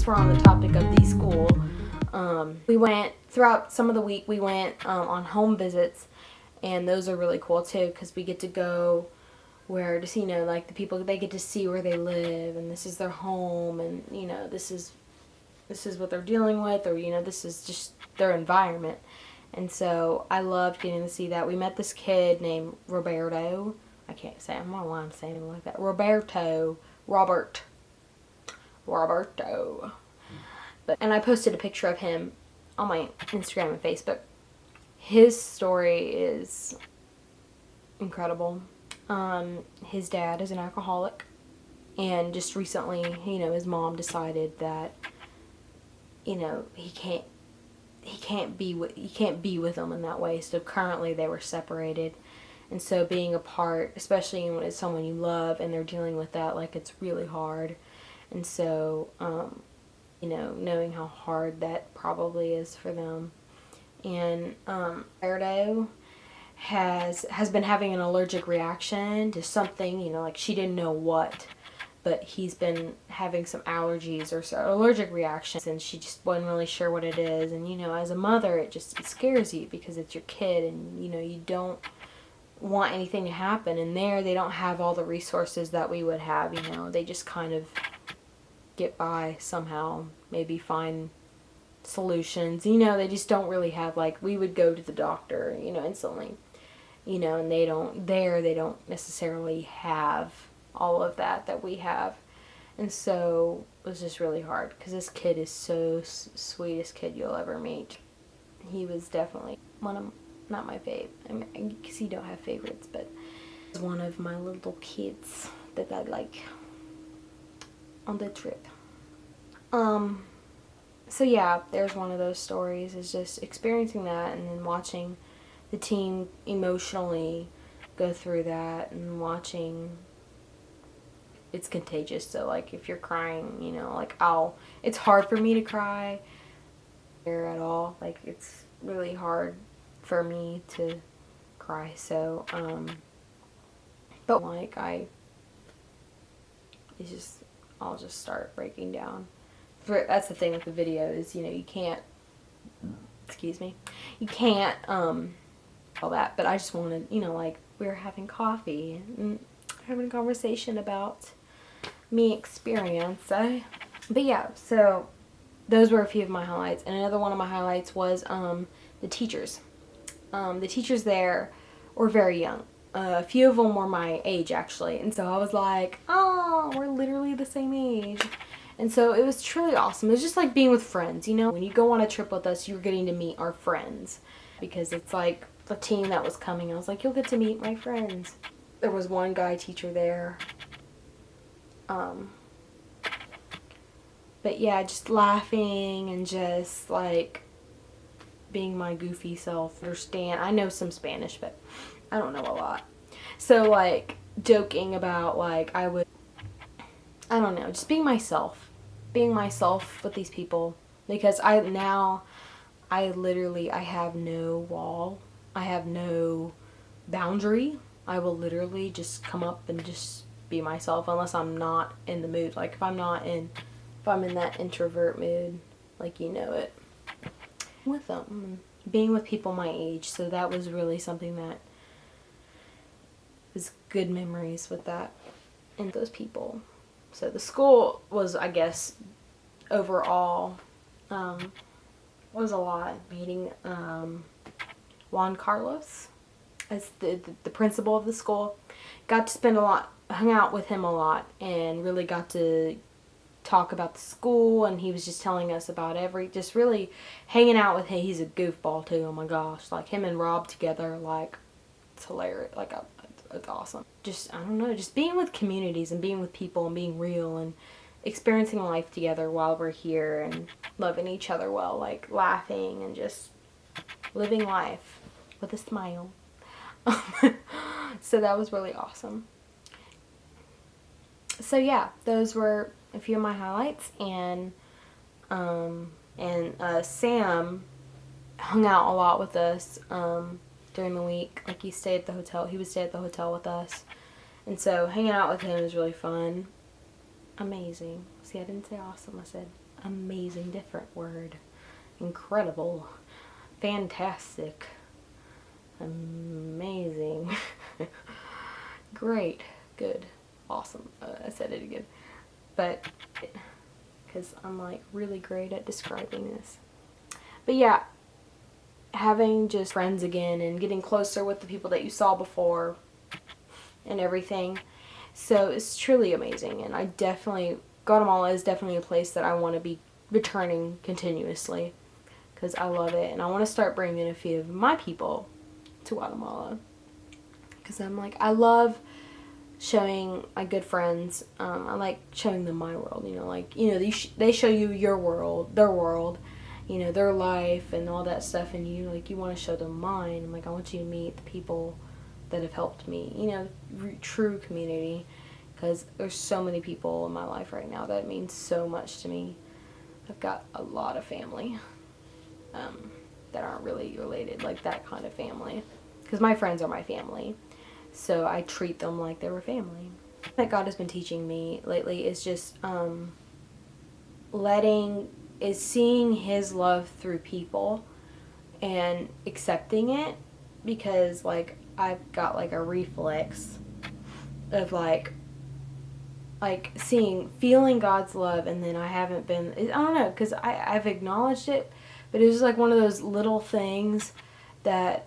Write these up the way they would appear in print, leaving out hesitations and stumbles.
since we're on the topic of the school, we went throughout some of the week. We went on home visits, and those are really cool too because we get to go where just like the people, they get to see where they live, and this is their home, and this is what they're dealing with, or this is just their environment. And so I loved getting to see that. We met this kid named Roberto. I can't say, I don't know why I'm saying it like that. Roberto. And I posted a picture of him on my Instagram and Facebook. His story is incredible. His dad is an alcoholic, and just recently, his mom decided that, he can't be with them in that way. So currently they were separated. And so being apart, especially when it's someone you love and they're dealing with that, like, it's really hard. And so, knowing how hard that probably is for them. And Erdo has been having an allergic reaction to something, like she didn't know what, but he's been having some allergies or allergic reactions, and she just wasn't really sure what it is. And as a mother, it scares you because it's your kid, and you don't want anything to happen. And they don't have all the resources that we would have. They just kind of get by somehow, maybe find solutions. They just don't really have, like, we would go to the doctor, instantly, and they don't necessarily have all of that we have. And so it was just really hard because this kid is so sweetest kid you'll ever meet. He was definitely one of, not my fave, I mean, because you don't have favorites, but one of my little kids that I like on the trip. So yeah, there's one of those stories, is just experiencing that and then watching the team emotionally go through that, and watching, it's contagious. So like if you're crying, like it's hard for me to cry there at all. Like it's really hard for me to cry. So but like I'll just start breaking down. That's the thing with the video is, you can't, you can't all that, but I just wanted, like, we were having coffee and having a conversation about me experience. But yeah, so those were a few of my highlights. And another one of my highlights was the teachers. The teachers there were very young. A few of them were my age, actually. And so I was like, oh, we're literally the same age. And so it was truly awesome. It was just like being with friends, When you go on a trip with us, you're getting to meet our friends. Because it's like the team that was coming. I was like, you'll get to meet my friends. There was one guy teacher there. But yeah, just laughing and just like being my goofy self. I know some Spanish, but I don't know a lot. So like joking about, like, I don't know, just being myself with these people, because I have no wall, I have no boundary. I will literally just come up and just be myself, unless I'm not in the mood. Like if I'm in that introvert mood, like, it with them, being with people my age. So that was really something that was good memories with that and those people. So the school was, I guess, overall, was a lot. Meeting Juan Carlos as the principal of the school. Got to hung out with him a lot, and really got to talk about the school, and he was just telling us about just really hanging out with him. He's a goofball too, oh my gosh. Like him and Rob together, like, it's hilarious. Like, it's awesome. Just, I don't know, just being with communities and being with people and being real and experiencing life together while we're here and loving each other well, like laughing and just living life with a smile. So that was really awesome. So yeah, those were a few of my highlights. And Sam hung out a lot with us during the week. Like, he would stay at the hotel with us, and so hanging out with him was really fun. Amazing. See, I didn't say awesome, I said amazing, different word. Incredible. Fantastic. Amazing. Great. Good. Awesome. I said it again. But, because I'm like really great at describing this. But yeah, having just friends again and getting closer with the people that you saw before and everything. So it's truly amazing, and I definitely, Guatemala is definitely a place that I want to be returning continuously because I love it, and I want to start bringing a few of my people to Guatemala because I'm like, I love showing my good friends, I like showing them my world, like, they show you your world, their world, their life and all that stuff, and you want to show them mine. I'm like, I want you to meet the people that have helped me, true community, because there's so many people in my life right now that mean so much to me. I've got a lot of family that aren't really related, like that kind of family, because my friends are my family, so I treat them like they were family. That God has been teaching me lately is just seeing His love through people and accepting it, because like I've got like a reflex of like feeling God's love, and then I haven't been, I don't know, because I've acknowledged it, but it was like one of those little things that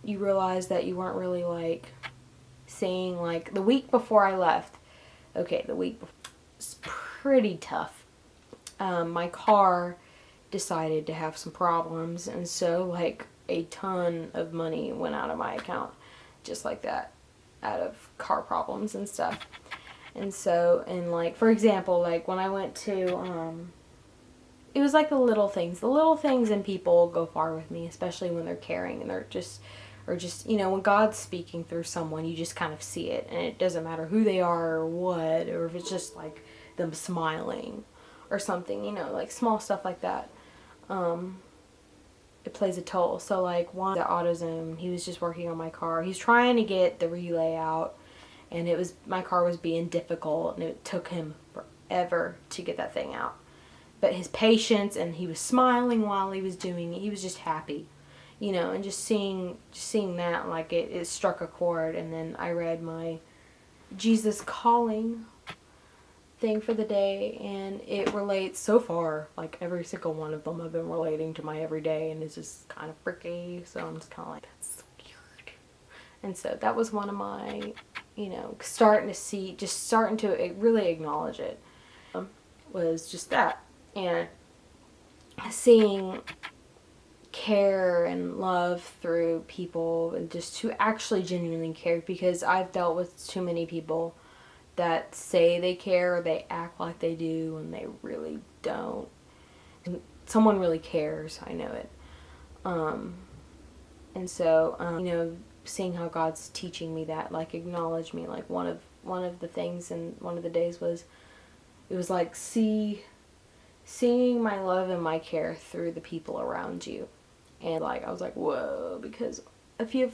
you realize that you weren't really like seeing. Like the week before I left, the week before, it's pretty tough. My car decided to have some problems, and so like a ton of money went out of my account just like that, out of car problems and stuff. And so, and like for example, like when I went to it was like the little things and people go far with me, especially when they're caring and they're just, or just, when God's speaking through someone, you just kind of see it, and it doesn't matter who they are or what, or if it's just like them smiling or something, like small stuff like that. It plays a toll. So like one at AutoZone, he was just working on my car. He's trying to get the relay out, and my car was being difficult, and it took him forever to get that thing out. But his patience, and he was smiling while he was doing it. He was just happy, and just seeing that, like it struck a chord. And then I read my Jesus Calling thing for the day, and it relates so far, like every single one of them have been relating to my everyday, and it's just kind of freaky, so I'm just kind of like, that's so weird. And so that was one of my, starting to really acknowledge it, was just that, and seeing care and love through people, and just to actually genuinely care, because I've dealt with too many people that say they care, or they act like they do, and they really don't. And someone really cares, I know it. And so, seeing how God's teaching me that, like acknowledge me, like one of the things in one of the days was, it was like seeing my love and my care through the people around you. And like I was like, whoa, because a few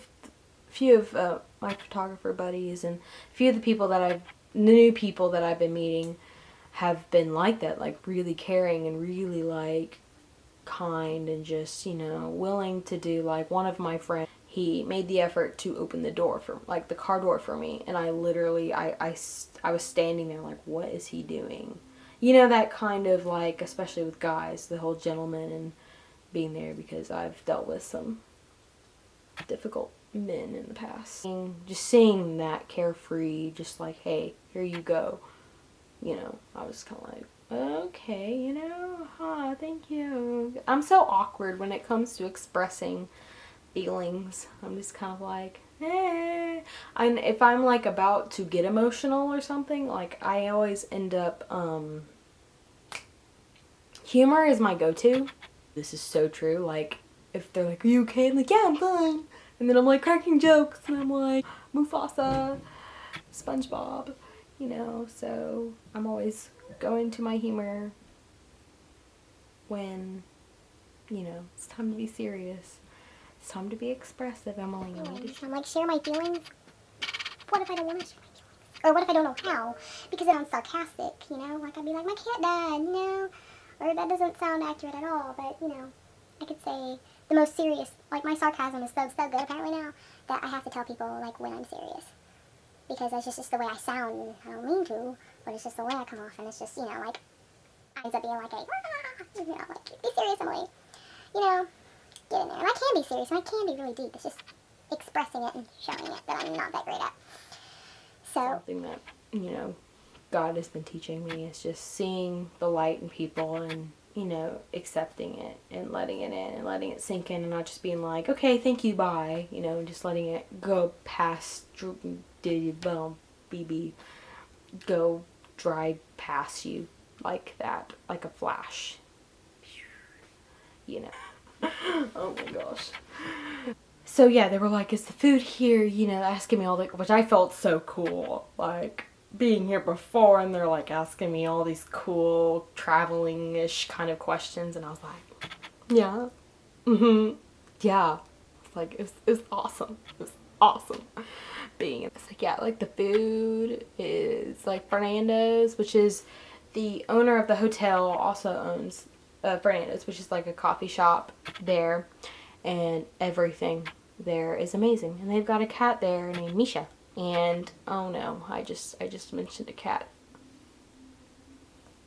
of my photographer buddies and a few of the new people that I've been meeting have been like that, like really caring and really like kind, and just, willing to do, like one of my friends, he made the effort to open the door for, like the car door for me, and I literally, I was standing there like, what is he doing? That kind of like, especially with guys, the whole gentleman and being there, because I've dealt with some difficult men in the past. And just seeing that carefree, just like, hey, here you go. I was kind of like, okay, thank you. I'm so awkward when it comes to expressing feelings. I'm just kind of like, eh. And if I'm like about to get emotional or something, like I always end up, humor is my go-to. This is so true. Like, if they're like, are you okay? I'm like, yeah, I'm fine. And then I'm like cracking jokes, and I'm like, Mufasa, SpongeBob, so I'm always going to my humor when, it's time to be serious. It's time to be expressive, Emily. I'm like, share my feelings? What if I don't want to share my feelings? Or what if I don't know how? Because it sounds sarcastic, like I'd be like, my cat died, or that doesn't sound accurate at all, but, you know, I could say the most serious, like, my sarcasm is so good apparently now, that I have to tell people, like, when I'm serious. Because that's just the way I sound, and I don't mean to, but it's just the way I come off, and it's just, you know, like, ends up being like you know, like, be serious, Emily. You know, get in there. And I can be serious, and I can be really deep. It's just expressing it and showing it that I'm not that great at. So, something that, you know, God has been teaching me is just seeing the light in people and, you know, accepting it and letting it in and letting it sink in and not just being like, okay, thank you, bye, you know, and just letting it go past, BB, go dry past you like that, like a flash, you know. Oh my gosh. So yeah, they were like, is the food here, you know, asking me all the, which I felt so cool, like, being here before, and they're like asking me all these cool traveling-ish kind of questions, and I was like, yeah, yeah, like, it was awesome, it was awesome being, it's like, yeah, like, the food is, like, Fernando's, which is, the owner of the hotel also owns Fernando's, which is, like, a coffee shop there, and everything there is amazing, and they've got a cat there named Misha. And oh no, I just mentioned a cat.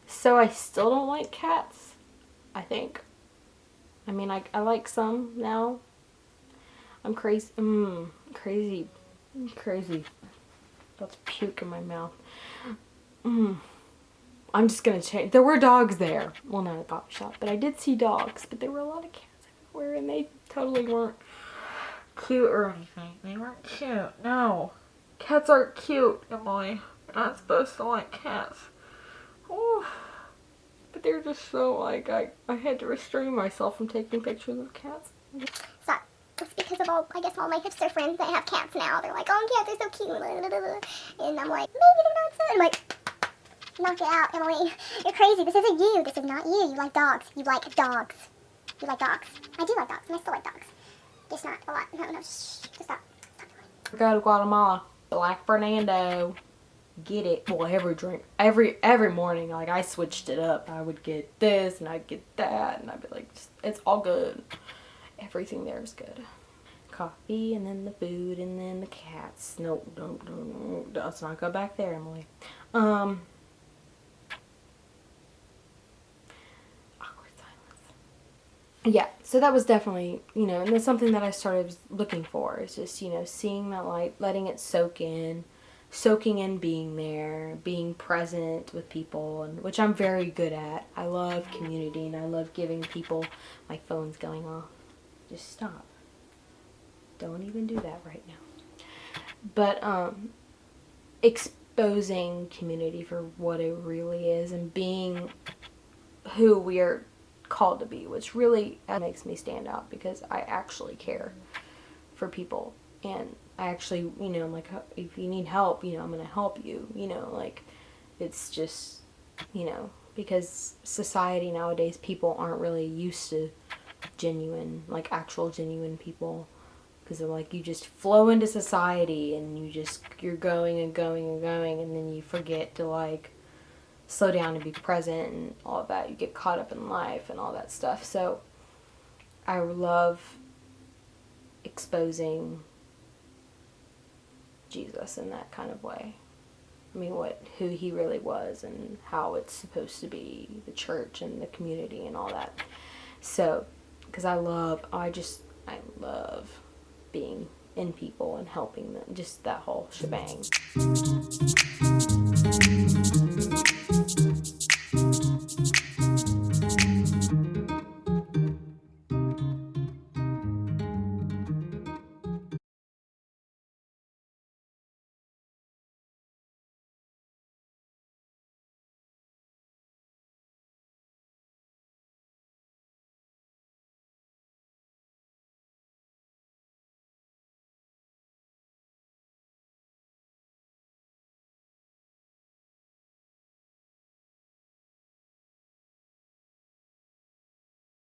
So I still don't like cats, I think. I mean, I like some now. I'm crazy. Crazy. Crazy. That's puke in my mouth. I'm just gonna change. There were dogs there. Well, not at the coffee shop, but I did see dogs. But there were a lot of cats everywhere, and they totally weren't cute or anything. They weren't cute. No. Cats aren't cute, Emily. You're not supposed to like cats. Oh, but they're just so, like, I had to restrain myself from taking pictures of cats. sorry. It's because of all, I guess, all my hipster friends that have cats now. They're like, oh, cats are so cute. And I'm like, maybe they're not so. I'm like, knock it out, Emily. You're crazy. This isn't you. This is not you. You like dogs. You like dogs. You like dogs. I do like dogs, and I still like dogs. Just not a lot. No, shh. Just stop. Go to Guatemala. Black Fernando. Get it. Well, every morning, like, I switched it up. I would get this, and I'd get that, and I'd be like, it's all good. Everything there is good. Coffee, and then the food, and then the cats. No, don't. Let's not go back there, Emily. Awkward silence. Yeah, so that was definitely, you know, and that's something that I started looking for. Is just, you know, seeing that light, letting it soak in, soaking in being there, being present with people, and which I'm very good at. I love community, and I love giving people. My phone's going off. Just stop. Don't even do that right now. But exposing community for what it really is, and being who we are called to be, which really makes me stand out, because I actually care for people, and I actually, you know, I'm like, if you need help, you know, I'm gonna help you, you know, like, it's just, you know, because society nowadays, people aren't really used to genuine, like, actual genuine people, because they're like, you just flow into society, and you're going and going and going, and then you forget to, like, slow down and be present and all of that. You get caught up in life and all that stuff. So I love exposing Jesus in that kind of way. I mean, who he really was, and how it's supposed to be, the church and the community and all that. So, because I love being in people and helping them, just that whole shebang.